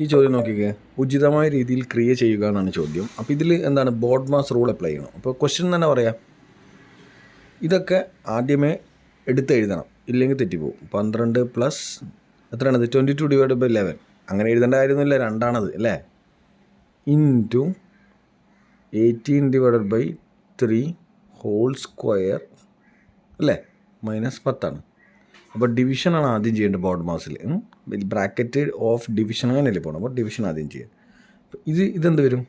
ഈ ചോദ്യം നോക്കിക്കേ, ഉചിതമായ രീതിയിൽ ക്രിയ ചെയ്യുക എന്നാണ് ചോദ്യം. അപ്പോൾ ഇതിൽ എന്താണ് ബോഡ്മാസ് റൂൾ അപ്ലൈ ചെയ്യണം. അപ്പോൾ ക്വസ്റ്റ്യൻ തന്നെ പറയാം, ഇതൊക്കെ ആദ്യമേ എടുത്തെഴുതണം, ഇല്ലെങ്കിൽ തെറ്റിപ്പോവും. 12 പ്ലസ് എത്രയാണത് 22 ഡിവൈഡ് ബൈ 11 അങ്ങനെ എഴുതേണ്ട കാര്യമൊന്നുമില്ല, 2 അല്ലേ, into 18 divided by 3 whole square അല്ലേ, -10. അപ്പോൾ ഡിവിഷനാണ് ആദ്യം ചെയ്യേണ്ടത് ബോഡ്മാസിൽ. ബ്രാക്കറ്റ് ഓഫ് ഡിവിഷൻ അങ്ങനെയല്ലേ പോകണം. അപ്പോൾ ഡിവിഷൻ ആദ്യം ചെയ്യുക. ഇതെന്ത് വരും,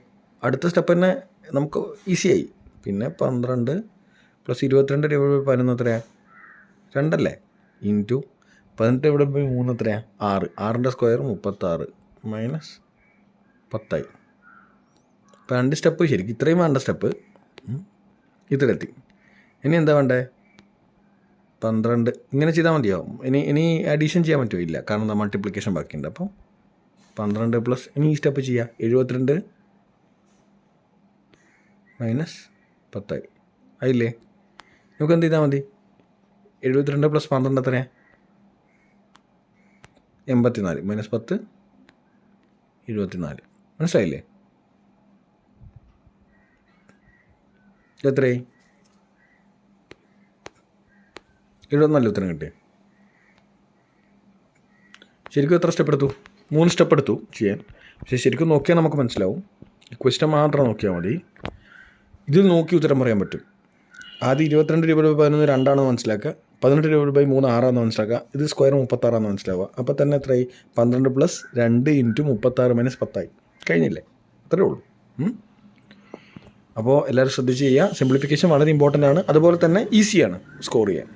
അടുത്ത സ്റ്റെപ്പ് തന്നെ നമുക്ക് ഈസിയായി. പിന്നെ 12 പ്ലസ് 22 ഡിവൈഡ് ബൈ 11 എത്രയാണ്, 2 അല്ലേ, ഇൻറ്റു 18 ഡിവൈഡ് ബൈ 3 എത്രയാണ്, 6. 6ൻ്റെ സ്ക്വയർ 36 -10. ഇപ്പോൾ 2 സ്റ്റെപ്പ് ശരിക്കും ഇത്രയും വേണ്ട സ്റ്റെപ്പ് ഇതിലെത്തി. ഇനി എന്താ വേണ്ടേ, 12 ഇങ്ങനെ ചെയ്താൽ മതിയാവും. ഇനി അഡീഷൻ ചെയ്യാൻ പറ്റുമോ, ഇല്ല, കാരണം മൾട്ടിപ്ലിക്കേഷൻ ബാക്കിയുണ്ട്. അപ്പോൾ 12 പ്ലസ് ഇനി ഈ സ്റ്റെപ്പ് ചെയ്യുക, 72 -10 ആയില്ലേ. നമുക്ക് എന്ത് ചെയ്താൽ മതി, 72 പ്ലസ് 12 എത്രയാണ്, 84 -10 24. മനസ്സിലായില്ലേ, എത്രയായി, 74 ഉത്തരം കിട്ടിയേ. ശരിക്കും എത്ര സ്റ്റെപ്പ് എടുത്തു, 3 സ്റ്റെപ്പ് എടുത്തു ചെയ്യാൻ. പക്ഷേ ശരിക്കും നോക്കിയാൽ നമുക്ക് മനസ്സിലാവും, ക്വസ്റ്റ്യൻ മാത്രം നോക്കിയാൽ മതി, ഇതിൽ നോക്കി ഉത്തരം പറയാൻ പറ്റും. ആദ്യം 22 ഡിവൈഡ് ബൈ 11 2 മനസ്സിലാക്കുക, 18 ഡിവൈഡ് ബൈ 3 6 മനസ്സിലാക്കുക, ഇത് സ്ക്വയർ 36 മനസ്സിലാവുക. അപ്പോൾ തന്നെ എത്രയായി, 12 പ്ലസ് 2 ഇൻറ്റു 36 -10 കഴിഞ്ഞില്ലേ, അത്രേ ഉള്ളൂ. അപ്പോൾ എല്ലാവരും ശ്രദ്ധിച്ച് ചെയ്യുക. സിംപ്ലിഫിക്കേഷൻ വളരെ ഇമ്പോർട്ടൻ്റ് ആണ്, അതുപോലെ തന്നെ ഈസിയാണ് സ്കോർ ചെയ്യാൻ.